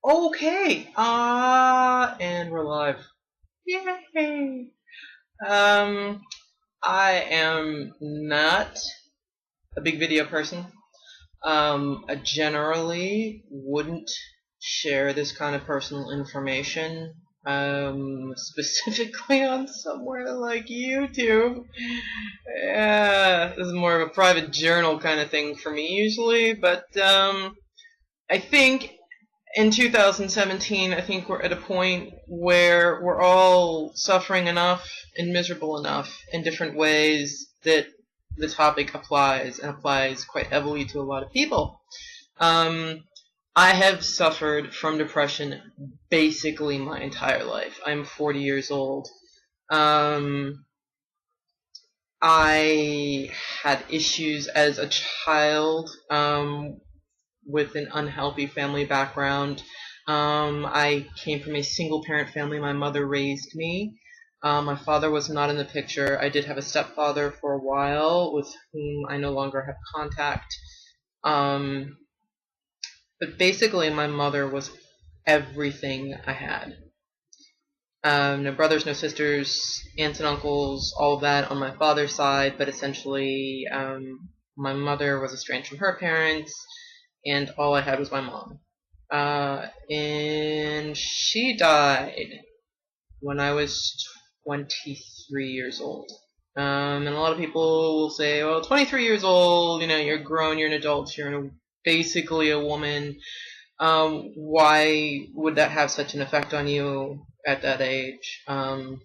Okay, and we're live. Yay! Um, I am not a big video person. I generally wouldn't share this kind of personal information, specifically on somewhere like YouTube. Yeah, this is more of a private journal kind of thing for me usually, but, I think in 2017, I think we're at a point where we're all suffering enough and miserable enough in different ways that the topic applies, and applies quite heavily to a lot of people. Um, I have suffered from depression basically my entire life. I'm 40 years old. Um, I had issues as a child, with an unhealthy family background. I came from a single parent family. My mother raised me. My father was not in the picture. I did have a stepfather for a while with whom I no longer have contact. Um, but basically, my mother was everything I had. No brothers, no sisters, aunts and uncles, all of that on my father's side, but essentially, my mother was estranged from her parents, and all I had was my mom. And she died when I was 23 years old. And a lot of people will say, well, 23 years old, you're grown, you're an adult, you're basically a woman. Why would that have such an effect on you at that age? I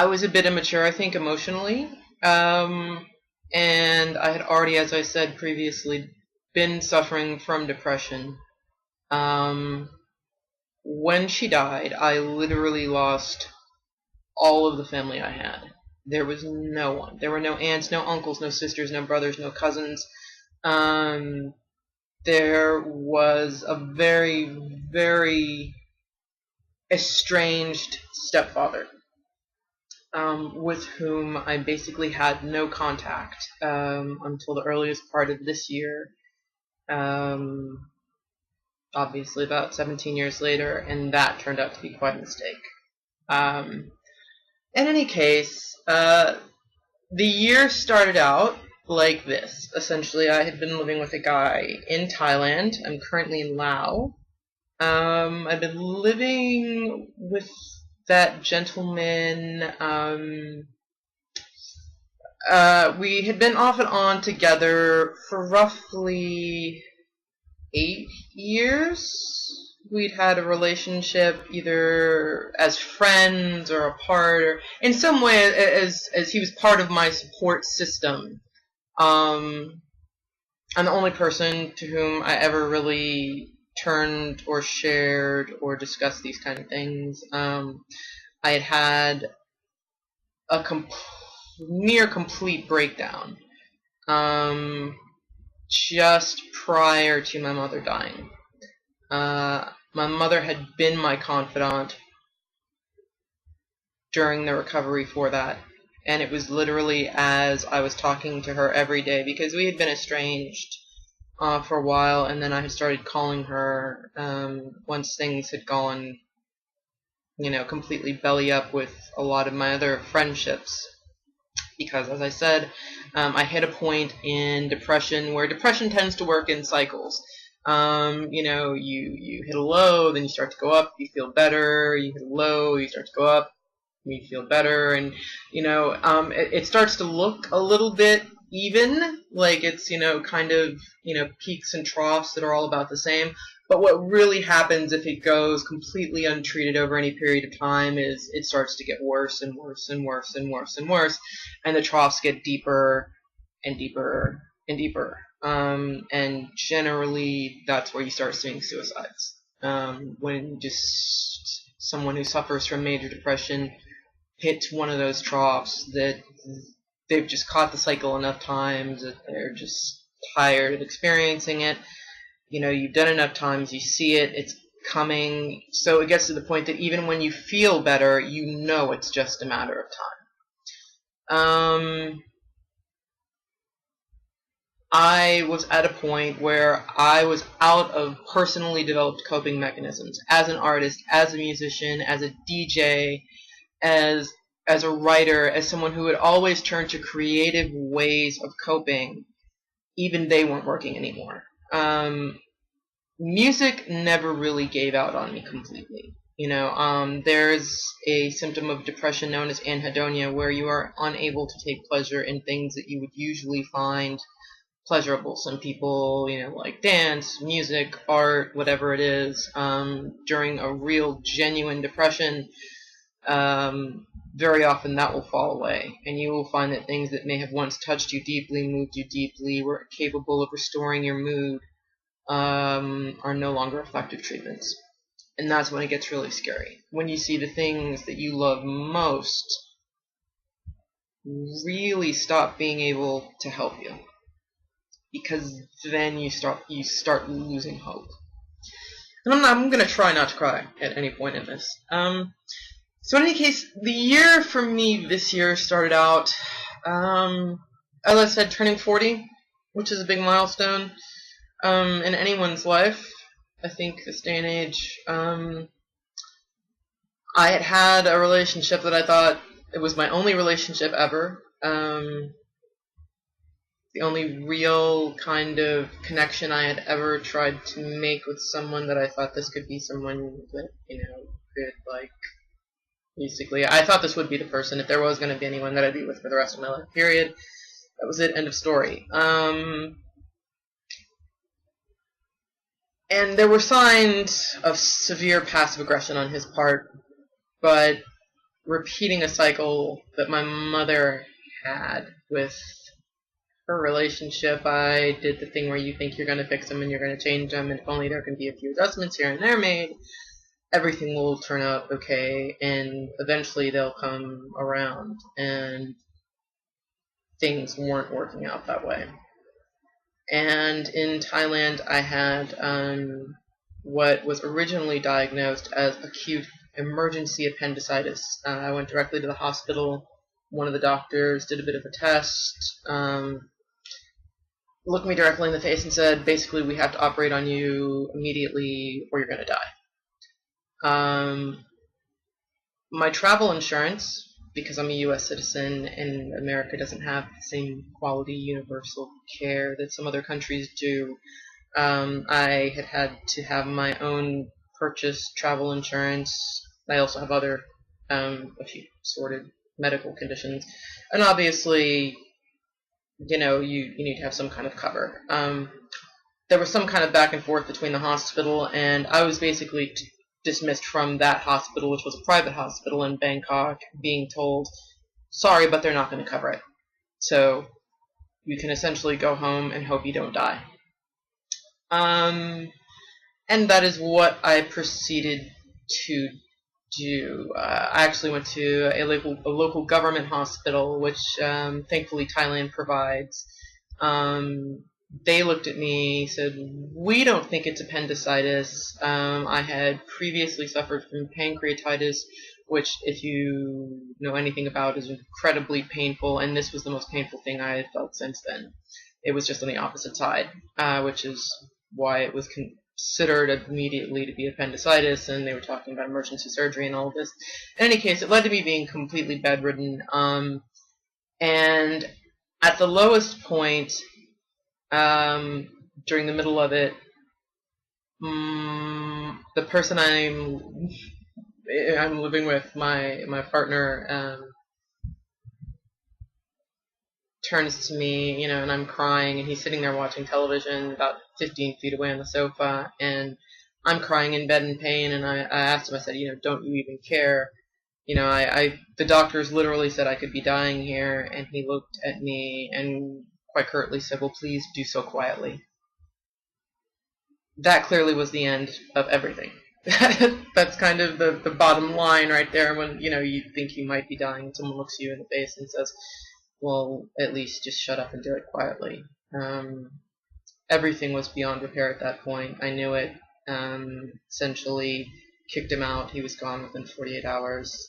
was a bit immature, I think, emotionally. And I had already, as I said previously, been suffering from depression. When she died, I literally lost all of the family I had. There was no one. There were no aunts, no uncles, no sisters, no brothers, no cousins. There was a very, very estranged stepfather, with whom I basically had no contact until the earliest part of this year. Obviously about 17 years later, and that turned out to be quite a mistake. In any case, the year started out like this. Essentially, I had been living with a guy in Thailand. I'm currently in Laos. I've been living with that gentleman. We had been off and on together for roughly 8 years. We'd had a relationship either as friends or apart, or in some way as he was part of my support system. I'm the only person to whom I ever really turned or shared or discussed these kind of things. I had had a near complete breakdown just prior to my mother dying. My mother had been my confidant during the recovery for that, and it was literally as I was talking to her every day, because we had been estranged for a while, and then I had started calling her once things had gone, completely belly up with a lot of my other friendships. Because, as I said, I hit a point in depression where depression tends to work in cycles. You hit a low, then you start to go up, you feel better, you hit a low, you start to go up, you feel better, and, it starts to look a little bit even, like it's, kind of, peaks and troughs that are all about the same. But what really happens if it goes completely untreated over any period of time is it starts to get worse and worse and worse and worse and worse, and the troughs get deeper and deeper and deeper. And generally, that's where you start seeing suicides. When just someone who suffers from major depression hits one of those troughs that they've just caught the cycle enough times that they're just tired of experiencing it. You've done enough times, you see it, it's coming, so it gets to the point that even when you feel better, it's just a matter of time. I was at a point where I was out of personally developed coping mechanisms as an artist, as a musician, as a DJ, as as a writer, as someone who would always turn to creative ways of coping. Even they weren't working anymore. Music never really gave out on me completely. There's a symptom of depression known as anhedonia, where you are unable to take pleasure in things that you would usually find pleasurable. Some people, like dance, music, art, whatever it is. During a real, genuine depression, very often that will fall away, and you will find that things that may have once touched you deeply, moved you deeply, were capable of restoring your mood, are no longer effective treatments. And that's when it gets really scary. When you see the things that you love most really stop being able to help you, because then you start losing hope. And I'm gonna try not to cry at any point in this. So in any case, the year for me this year started out, as I said, turning 40, which is a big milestone in anyone's life. I think this day and age, I had a relationship that I thought it was my only relationship ever. The only real kind of connection I had ever tried to make with someone that I thought this could be someone that, could, basically, I thought this would be the person, if there was going to be anyone that I'd be with for the rest of my life, period. That was it, end of story. And there were signs of severe passive aggression on his part, but repeating a cycle that my mother had with her relationship. I did the thing where you think you're going to fix them and you're going to change them, and if only there can be a few adjustments here and there made, everything will turn out okay, and eventually they'll come around. And things weren't working out that way. And in Thailand, I had what was originally diagnosed as acute emergency appendicitis. I went directly to the hospital. One of the doctors did a bit of a test, looked me directly in the face and said, basically, we have to operate on you immediately or you're going to die. My travel insurance, because I'm a U.S. citizen and America doesn't have the same quality universal care that some other countries do, I had to have my own purchased travel insurance. I also have other, a few sorted medical conditions. And obviously, you need to have some kind of cover. There was some kind of back and forth between the hospital, and I was basically dismissed from that hospital, which was a private hospital in Bangkok, being told, sorry, but they're not going to cover it. So you can essentially go home and hope you don't die. And that is what I proceeded to do. I actually went to a local government hospital, which thankfully Thailand provides. They looked at me, said, we don't think it's appendicitis. I had previously suffered from pancreatitis, which, if you know anything about, is incredibly painful, and this was the most painful thing I had felt since then. It was just on the opposite side, which is why it was considered immediately to be appendicitis, and they were talking about emergency surgery and all of this. In any case, it led to me being completely bedridden, and at the lowest point, during the middle of it, the person I'm living with, my partner, turns to me, and I'm crying, and he's sitting there watching television about 15 feet away on the sofa, and I'm crying in bed in pain, and I asked him, I said, don't you even care? The doctors literally said I could be dying here, and he looked at me and quite curtly said, well, please do so quietly. That clearly was the end of everything. That's kind of the bottom line right there when, you think you might be dying, and someone looks you in the face and says, well, at least just shut up and do it quietly. Everything was beyond repair at that point. I knew it. Essentially kicked him out. He was gone within 48 hours.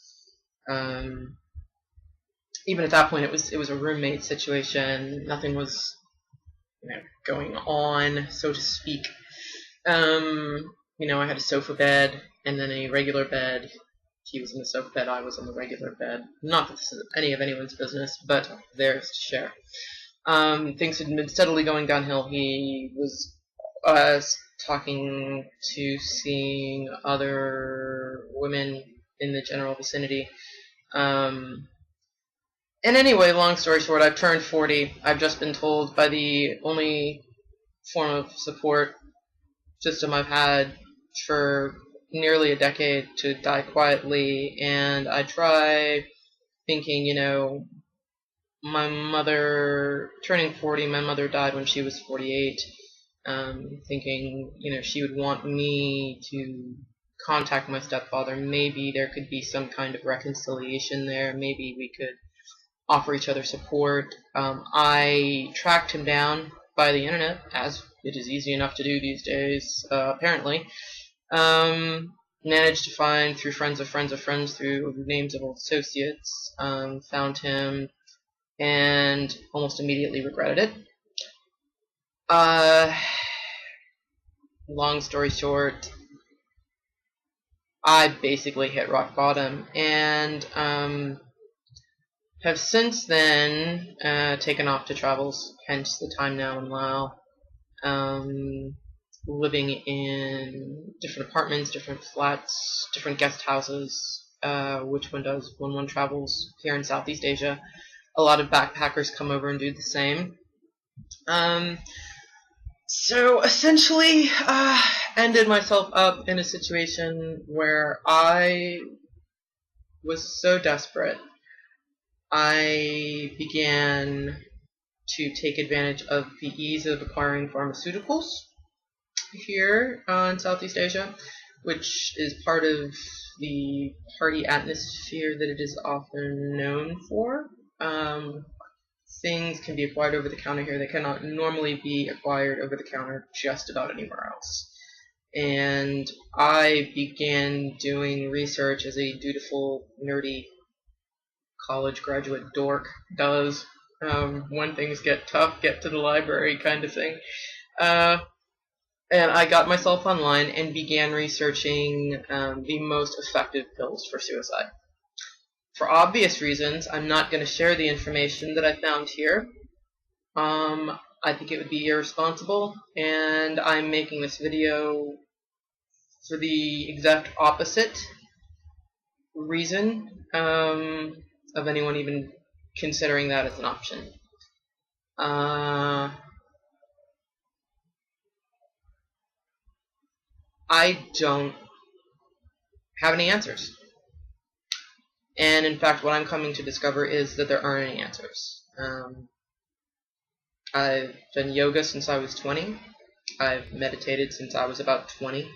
Even at that point, it was a roommate situation. Nothing was going on, so to speak. I had a sofa bed and then a regular bed. He was in the sofa bed, I was on the regular bed. Not that this is any of anyone's business, but theirs to share. Things had been steadily going downhill. He was talking to seeing other women in the general vicinity. And anyway, long story short, I've turned 40. I've just been told by the only form of support system I've had for nearly a decade to die quietly, and I try thinking, my mother, turning 40, my mother died when she was 48, thinking, she would want me to contact my stepfather. Maybe there could be some kind of reconciliation there. Maybe we could offer each other support. I tracked him down by the internet, as it is easy enough to do these days, apparently. Managed to find, through friends of friends of friends, through names of old associates, found him, and almost immediately regretted it. Long story short, I basically hit rock bottom, and have since then taken off to travels, hence the time now in Laos. Living in different apartments, different flats, different guest houses, which one does when one travels here in Southeast Asia. A lot of backpackers come over and do the same. So essentially, ended myself up in a situation where I was so desperate, I began to take advantage of the ease of acquiring pharmaceuticals here in Southeast Asia, which is part of the party atmosphere that it is often known for. Things can be acquired over the counter here that cannot normally be acquired over the counter just about anywhere else. And I began doing research as a dutiful, nerdy college graduate dork does. When things get tough, get to the library kind of thing. And I got myself online and began researching the most effective pills for suicide. For obvious reasons, I'm not going to share the information that I found here. I think it would be irresponsible, and I'm making this video for the exact opposite reason of anyone even considering that as an option. I don't have any answers. And in fact, what I'm coming to discover is that there aren't any answers. I've done yoga since I was 20. I've meditated since I was about 20.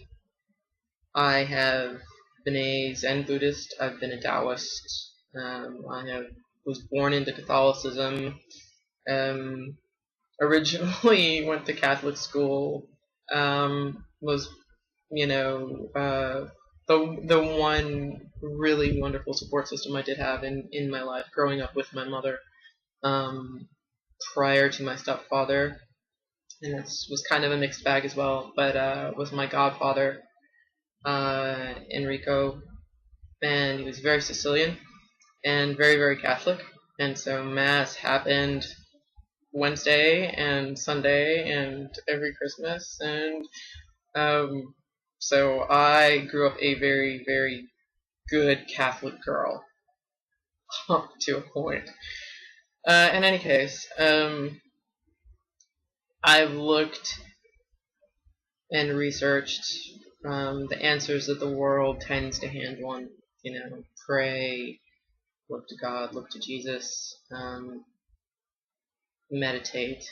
I have been a Zen Buddhist. I've been a Taoist. Was born into Catholicism. Originally went to Catholic school. Was the one really wonderful support system I did have in my life, growing up with my mother prior to my stepfather, and that was kind of a mixed bag as well, but with my godfather, Enrico, and he was very Sicilian and very, very Catholic, and so Mass happened Wednesday and Sunday and every Christmas, and so I grew up a very, very good Catholic girl, up to a point. In any case, I've looked and researched the answers that the world tends to hand one. Pray, look to God, look to Jesus, meditate,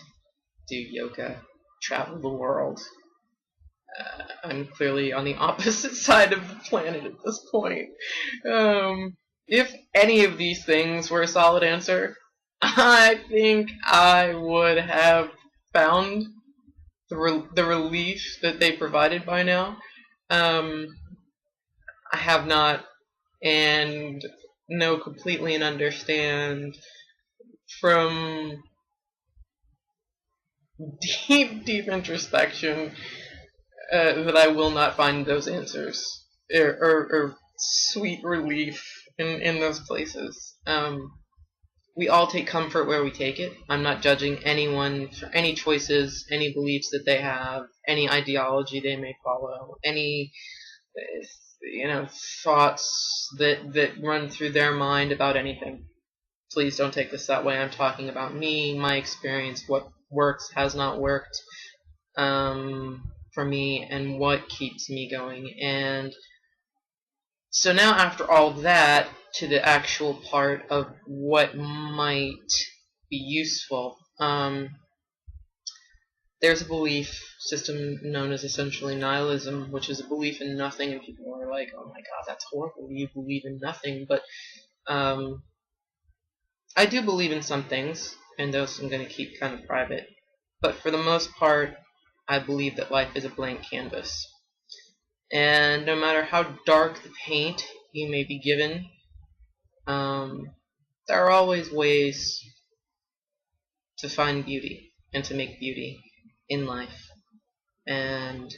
do yoga, travel the world. I'm clearly on the opposite side of the planet at this point. If any of these things were a solid answer, I think I would have found the relief that they provided by now. I have not, and know completely and understand from deep, deep introspection, that I will not find those answers or sweet relief in those places. We all take comfort where we take it. I'm not judging anyone for any choices, any beliefs that they have, any ideology they may follow, any thoughts that run through their mind about anything. Please don't take this that way. I'm talking about me, my experience, what works, has not worked for me, and what keeps me going. And so now, after all that, to the actual part of what might be useful. There's a belief system known as essentially nihilism, which is a belief in nothing, and people are like, oh my god, that's horrible, you believe in nothing. But I do believe in some things, and those I'm going to keep kind of private. But for the most part, I believe that life is a blank canvas. And no matter how dark the paint you may be given, there are always ways to find beauty and to make beauty in life. And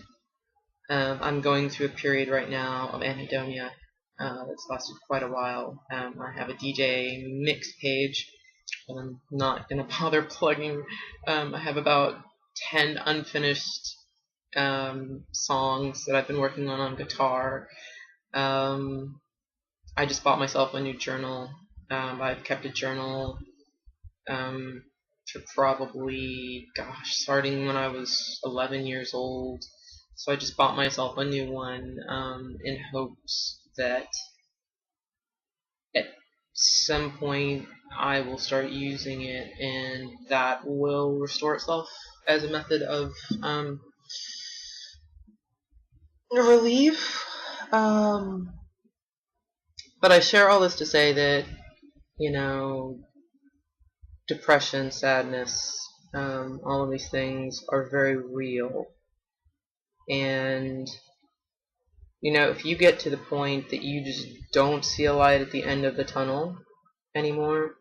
I'm going through a period right now of Anhedonia that's lasted quite a while. I have a DJ mix page that I'm not going to bother plugging. I have about 10 unfinished songs that I've been working on guitar. I just bought myself a new journal. I've kept a journal for probably, starting when I was 11 years old. So I just bought myself a new one in hopes that at some point I will start using it, and that will restore itself as a method of relief. But I share all this to say that, depression, sadness, all of these things are very real. And, if you get to the point that you just don't see a light at the end of the tunnel anymore,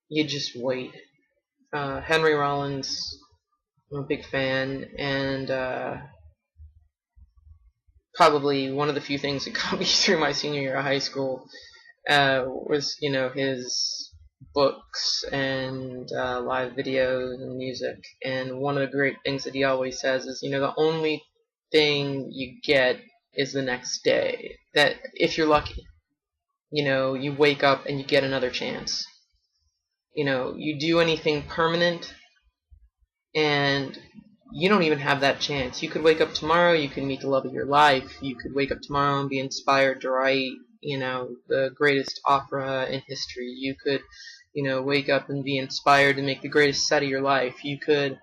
you just wait. Henry Rollins, I'm a big fan, and probably one of the few things that got me through my senior year of high school was, his books and live videos and music. And one of the great things that he always says is, the only thing you get is the next day. That if you're lucky, you wake up and you get another chance. You do anything permanent, and you don't even have that chance. You could wake up tomorrow, you could meet the love of your life, you could wake up tomorrow and be inspired to write, the greatest opera in history. You could, wake up and be inspired to make the greatest set of your life. You could,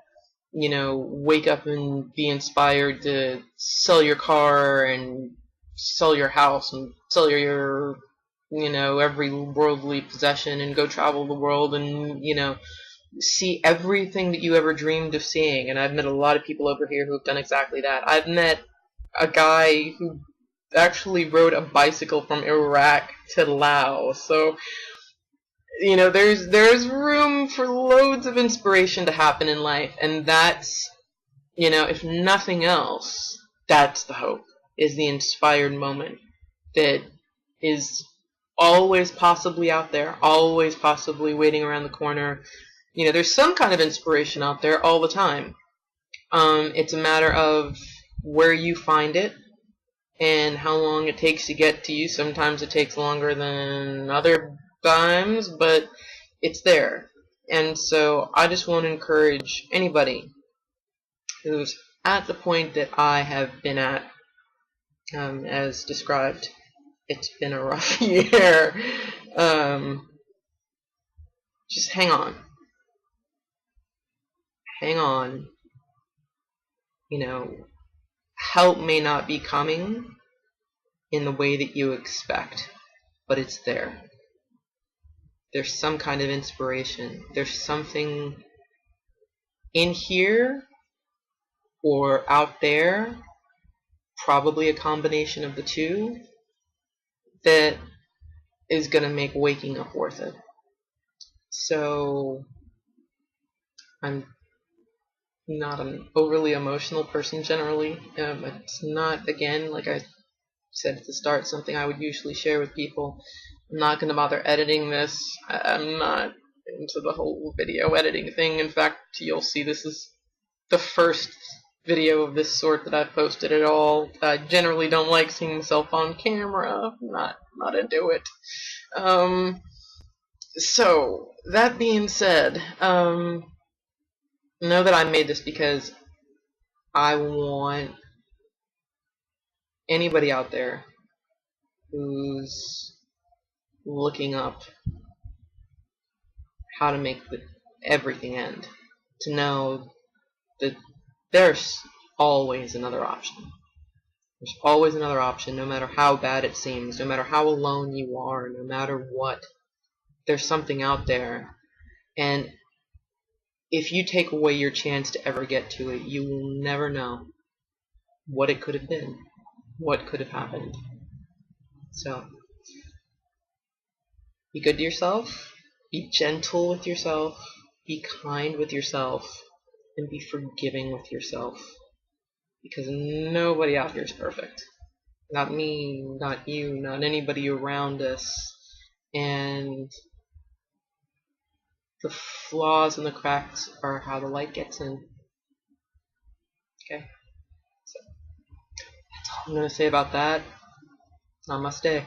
wake up and be inspired to sell your car and sell your house and sell your, every worldly possession and go travel the world and, see everything that you ever dreamed of seeing. And I've met a lot of people over here who have done exactly that. I've met a guy who actually rode a bicycle from Iraq to Laos. So, there's room for loads of inspiration to happen in life, and that's, if nothing else, that's the hope, is the inspired moment that is always possibly out there, always possibly waiting around the corner. There's some kind of inspiration out there all the time. It's a matter of where you find it and how long it takes to get to you. Sometimes it takes longer than other times, but it's there. And so I just want to encourage anybody who's at the point that I have been at, as described. It's been a rough year. Just hang on. Hang on. Help may not be coming in the way that you expect, but it's there. There's some kind of inspiration. There's something in here or out there, probably a combination of the two, that is going to make waking up worth it. So I'm not an overly emotional person generally. It's not, again, like I said at the start, something I would usually share with people. I'm not going to bother editing this. I'm not into the whole video editing thing. In fact, you'll see this is the first video of this sort that I've posted at all. I generally don't like seeing myself on camera. I'm not into it. So, that being said, know that I made this because I want anybody out there who's looking up how to make everything end to know that there's always another option. There's always another option, no matter how bad it seems, no matter how alone you are, no matter what. There's something out there. And if you take away your chance to ever get to it, you will never know what it could have been, what could have happened. So, be good to yourself, be gentle with yourself, be kind with yourself, and be forgiving with yourself. Because nobody out here is perfect. Not me, not you, not anybody around us. And the flaws and the cracks are how the light gets in. Okay? So, that's all I'm going to say about that. Namaste.